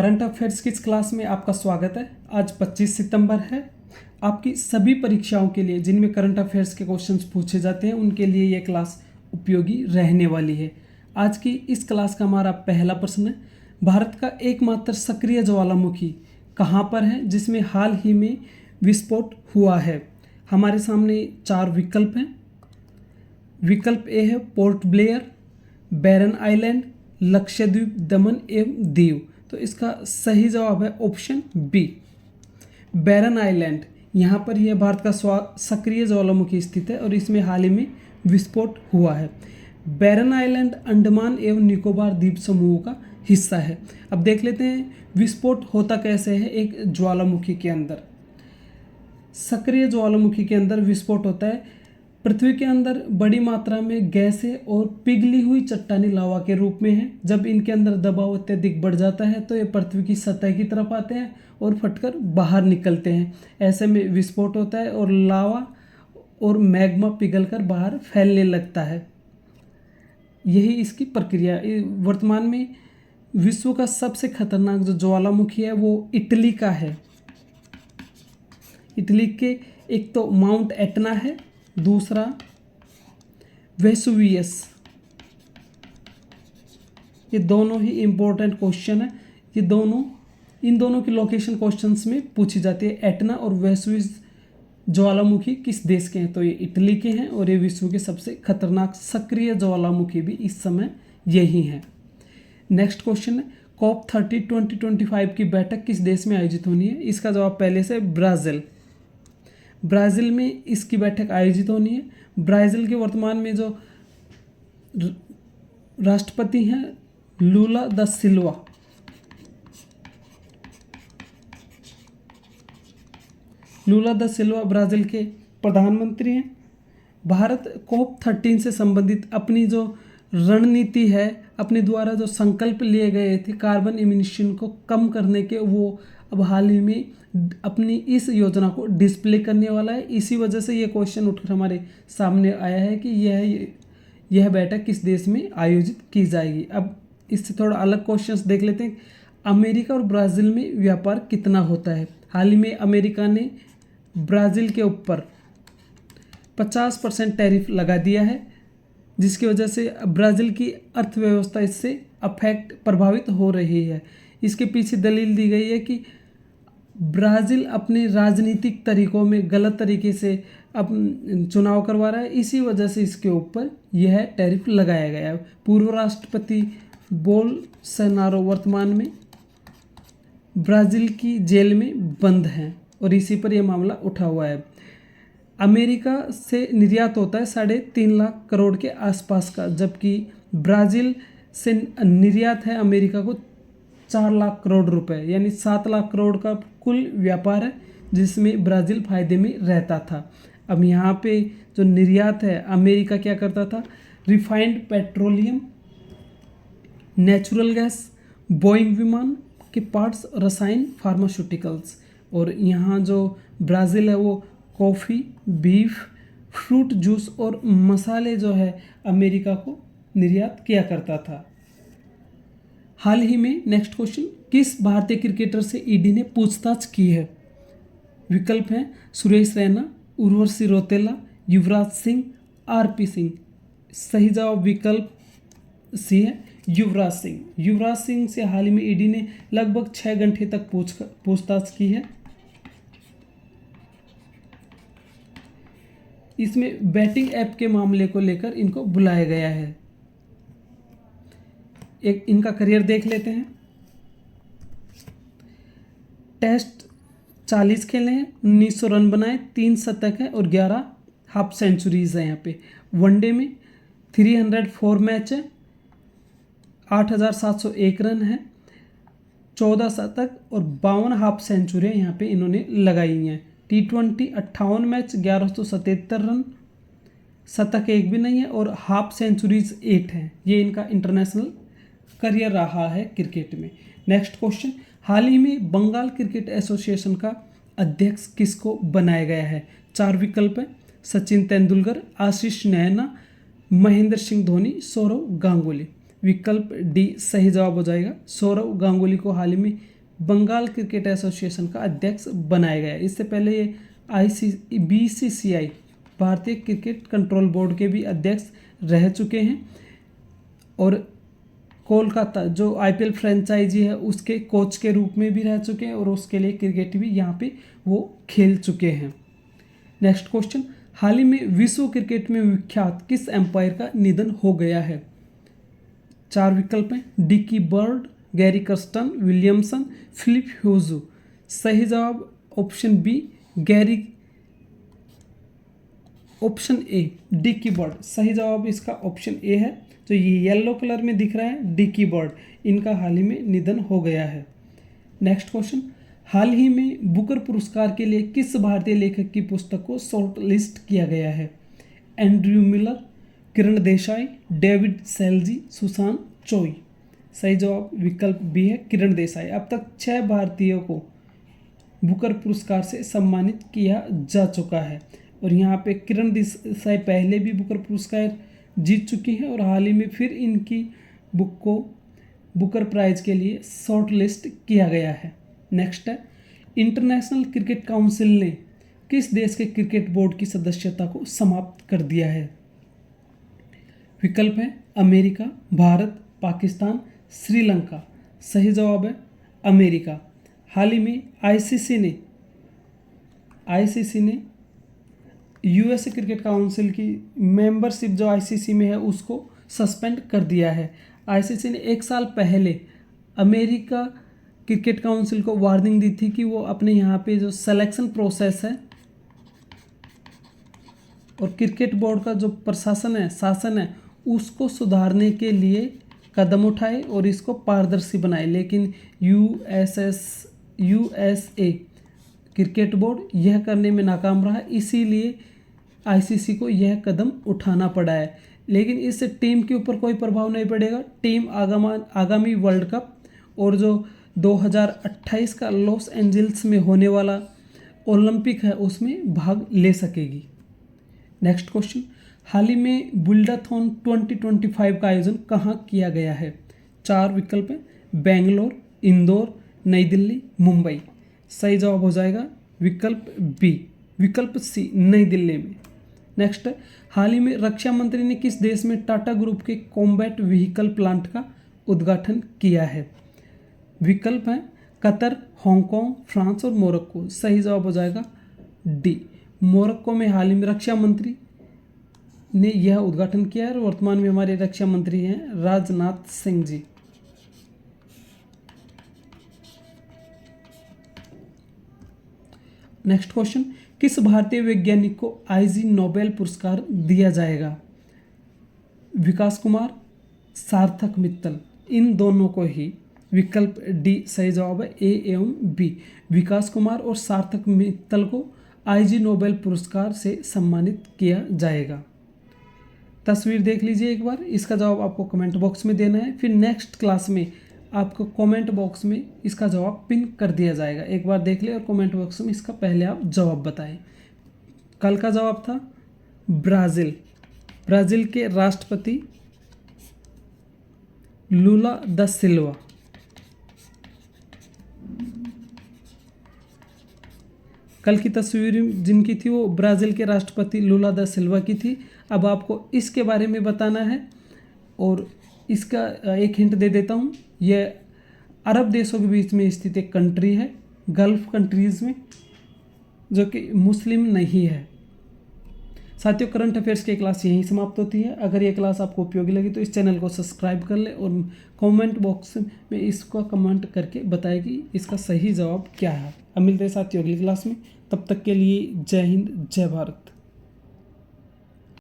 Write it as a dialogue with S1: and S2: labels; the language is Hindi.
S1: करंट अफेयर्स की इस क्लास में आपका स्वागत है। आज 25 सितंबर है। आपकी सभी परीक्षाओं के लिए जिनमें करंट अफेयर्स के क्वेश्चंस पूछे जाते हैं उनके लिए यह क्लास उपयोगी रहने वाली है। आज की इस क्लास का हमारा पहला प्रश्न है, भारत का एकमात्र सक्रिय ज्वालामुखी कहाँ पर है जिसमें हाल ही में विस्फोट हुआ है। हमारे सामने चार विकल्प हैं। विकल्प ए है पोर्ट ब्लेयर, बैरन आइलैंड, लक्षद्वीप, दमन एवं दीव। तो इसका सही जवाब है ऑप्शन बी, बैरन आइलैंड। यहाँ पर यह भारत का सक्रिय ज्वालामुखी स्थित है और इसमें हाल ही में विस्फोट हुआ है। बैरन आइलैंड अंडमान एवं निकोबार द्वीप समूह का हिस्सा है। अब देख लेते हैं विस्फोट होता कैसे है। एक ज्वालामुखी के अंदर, सक्रिय ज्वालामुखी के अंदर विस्फोट होता है। पृथ्वी के अंदर बड़ी मात्रा में गैसें और पिघली हुई चट्टानी लावा के रूप में है। जब इनके अंदर दबाव अत्यधिक बढ़ जाता है तो ये पृथ्वी की सतह की तरफ आते हैं और फटकर बाहर निकलते हैं। ऐसे में विस्फोट होता है और लावा और मैग्मा पिघलकर बाहर फैलने लगता है। यही इसकी प्रक्रिया। वर्तमान में विश्व का सबसे खतरनाक जो ज्वालामुखी है वो इटली का है। इटली के एक तो माउंट एटना है, दूसरा वेसुवियस। ये दोनों ही इम्पोर्टेंट क्वेश्चन है। इन दोनों की लोकेशन क्वेश्चंस में पूछी जाती है। एटना और वेसुवियस ज्वालामुखी किस देश के हैं? तो ये इटली के हैं और ये विश्व के सबसे खतरनाक सक्रिय ज्वालामुखी भी इस समय यही हैं। नेक्स्ट क्वेश्चन है, COP30 2025 की बैठक किस देश में आयोजित होनी है? इसका जवाब पहले से ब्राज़ील। ब्राज़ील में इसकी बैठक आयोजित होनी है। ब्राज़ील के वर्तमान में जो राष्ट्रपति हैं लूला दा सिल्वा। लूला दा सिल्वा ब्राज़ील के प्रधानमंत्री हैं। भारत COP13 से संबंधित अपनी जो रणनीति है, अपने द्वारा जो संकल्प लिए गए थे कार्बन इमिशन को कम करने के, वो अब हाल ही में अपनी इस योजना को डिस्प्ले करने वाला है। इसी वजह से ये क्वेश्चन उठकर हमारे सामने आया है कि यह बैठक किस देश में आयोजित की जाएगी। अब इससे थोड़ा अलग क्वेश्चंस देख लेते हैं। अमेरिका और ब्राज़ील में व्यापार कितना होता है? हाल ही में अमेरिका ने ब्राज़ील के ऊपर 50% टैरिफ लगा दिया है, जिसकी वजह से ब्राज़ील की अर्थव्यवस्था इससे प्रभावित हो रही है। इसके पीछे दलील दी गई है कि ब्राज़ील अपने राजनीतिक तरीकों में गलत तरीके से अब चुनाव करवा रहा है, इसी वजह से इसके ऊपर यह टैरिफ लगाया गया है। पूर्व राष्ट्रपति बोल्सोनारो वर्तमान में ब्राज़ील की जेल में बंद हैं और इसी पर यह मामला उठा हुआ है। अमेरिका से निर्यात होता है 3.5 लाख करोड़ के आसपास का, जबकि ब्राज़ील से निर्यात है अमेरिका को 4 लाख करोड़ रुपए, यानी 7 लाख करोड़ का कुल व्यापार है, जिसमें ब्राज़ील फायदे में रहता था। अब यहाँ पे जो निर्यात है, अमेरिका क्या करता था? Refined petroleum, natural gas, Boeing विमान के पार्ट्स, रसायन, फार्मास्यूटिकल्स। और यहाँ जो ब्राज़ील है वो कॉफ़ी, बीफ, फ्रूट जूस और मसाले जो है अमेरिका को निर्यात किया करता था। हाल ही में नेक्स्ट क्वेश्चन, किस भारतीय क्रिकेटर से ईडी ने पूछताछ की है? विकल्प हैं सुरेश रैना, उर्वशी रौतेला, युवराज सिंह, आरपी सिंह। सही जवाब विकल्प सी है, युवराज सिंह। युवराज सिंह से हाल ही में ईडी ने लगभग 6 घंटे तक पूछताछ की है। इसमें बैटिंग ऐप के मामले को लेकर इनको बुलाया गया है। एक इनका करियर देख लेते हैं। टेस्ट 40 खेले हैं, 1900 रन बनाए, 3 शतक है और 11 हाफ सेंचुरीज है। यहाँ पे वनडे में 304 मैच है, 8701 रन है, 14 शतक और 52 हाफ सेंचुरियाँ यहाँ पे इन्होंने लगाई हैं। T20 58 मैच, 1177 रन, शतक एक भी नहीं है और हाफ सेंचुरीज 8 हैं। ये इनका इंटरनेशनल करियर रहा है क्रिकेट में। नेक्स्ट क्वेश्चन, हाल ही में बंगाल क्रिकेट एसोसिएशन का अध्यक्ष किसको बनाया गया है? 4 विकल्प हैं, सचिन तेंदुलकर, आशीष नैना, महेंद्र सिंह धोनी, सौरव गांगुली। विकल्प डी सही जवाब हो जाएगा। सौरव गांगुली को हाल ही में बंगाल क्रिकेट एसोसिएशन का अध्यक्ष बनाया गया। इससे पहले ये BCCI भारतीय क्रिकेट कंट्रोल बोर्ड के भी अध्यक्ष रह चुके हैं और कोलकाता जो IPL फ्रेंचाइजी है उसके कोच के रूप में भी रह चुके हैं और उसके लिए क्रिकेट भी यहाँ पे वो खेल चुके हैं। नेक्स्ट क्वेश्चन, हाल ही में विश्व क्रिकेट में विख्यात किस एम्पायर का निधन हो गया है? 4 विकल्प हैं, Dickie Bird, Gary Kirsten, Williamson, Phillip Hughes. सही जवाब option B option A Dickie Bird. सही जवाब इसका ऑप्शन ए है। तो ये येलो कलर में दिख रहा है डिकी बर्ड, इनका हाल ही में निधन हो गया है। नेक्स्ट क्वेश्चन, हाल ही में बुकर पुरस्कार के लिए किस भारतीय लेखक की पुस्तक को शॉर्ट लिस्ट किया गया है? Andrew Miller, Kiran Desai, David सैलजी, Susan चोई। सही जवाब विकल्प बी है किरण देसाई। अब तक 6 भारतीयों को बुकर पुरस्कार से सम्मानित किया जा चुका है और यहाँ पे किरण देसाई पहले भी बुकर पुरस्कार जीत चुकी हैं और हाल ही में फिर इनकी बुक को बुकर प्राइज के लिए शॉर्ट लिस्ट किया गया है। नेक्स्ट है, इंटरनेशनल क्रिकेट काउंसिल ने किस देश के क्रिकेट बोर्ड की सदस्यता को समाप्त कर दिया है? विकल्प है अमेरिका, भारत, पाकिस्तान, श्रीलंका। सही जवाब है अमेरिका। हाल ही में आईसीसी ने यूएसए क्रिकेट काउंसिल की मेंबरशिप जो आईसीसी में है उसको सस्पेंड कर दिया है। आईसीसी ने 1 साल पहले अमेरिका क्रिकेट काउंसिल को वार्निंग दी थी कि वो अपने यहाँ पे जो सिलेक्शन प्रोसेस है और क्रिकेट बोर्ड का जो शासन है उसको सुधारने के लिए कदम उठाए और इसको पारदर्शी बनाए, लेकिन यूएसए क्रिकेट बोर्ड यह करने में नाकाम रहा, इसीलिए आईसीसी को यह कदम उठाना पड़ा है। लेकिन इससे टीम के ऊपर कोई प्रभाव नहीं पड़ेगा। टीम आगामी वर्ल्ड कप और जो 2028 का लॉस एंजल्स में होने वाला ओलंपिक है उसमें भाग ले सकेगी। नेक्स्ट क्वेश्चन, हाल ही में बुल्डाथॉन 2025 का आयोजन कहाँ किया गया है? 4 विकल्प हैं, बेंगलोर, इंदौर, नई दिल्ली, मुंबई। सही जवाब हो जाएगा विकल्प सी नई दिल्ली में। नेक्स्ट है, हाल ही में रक्षा मंत्री ने किस देश में टाटा ग्रुप के कॉम्बैट व्हीकल प्लांट का उद्घाटन किया है? विकल्प हैं कतर, हांगकांग, फ्रांस और मोरक्को। सही जवाब हो जाएगा डी मोरक्को में हाल ही में रक्षा मंत्री ने यह उद्घाटन किया है और वर्तमान में हमारे रक्षा मंत्री हैं राजनाथ सिंह जी। नेक्स्ट क्वेश्चन, किस भारतीय वैज्ञानिक को IG नोबेल पुरस्कार दिया जाएगा? विकास कुमार, सार्थक मित्तल, इन दोनों को ही। विकल्प डी सही जवाब है ए एवं बी। विकास कुमार और सार्थक मित्तल को IG नोबेल पुरस्कार से सम्मानित किया जाएगा। तस्वीर देख लीजिए एक बार, इसका जवाब आपको कमेंट बॉक्स में देना है। फिर नेक्स्ट क्लास में आपको कमेंट बॉक्स में इसका जवाब पिन कर दिया जाएगा। एक बार देख ले और कमेंट बॉक्स में इसका पहले आप जवाब बताएं। कल का जवाब था ब्राज़ील के राष्ट्रपति लूला दा सिल्वा। कल की तस्वीर जिनकी थी वो ब्राज़ील के राष्ट्रपति लूला दा सिल्वा की थी। अब आपको इसके बारे में बताना है और इसका एक हिंट दे देता हूँ। यह अरब देशों के बीच में स्थित एक कंट्री है, गल्फ कंट्रीज़ में, जो कि मुस्लिम नहीं है। साथियों, करंट अफेयर्स की क्लास यहीं समाप्त होती है। अगर ये क्लास आपको उपयोगी लगी तो इस चैनल को सब्सक्राइब कर ले और कमेंट बॉक्स में इसको कमेंट करके बताएं कि इसका सही जवाब क्या है। अब मिलते हैं साथियों अगली क्लास में, तब तक के लिए जय हिंद, जय भारत।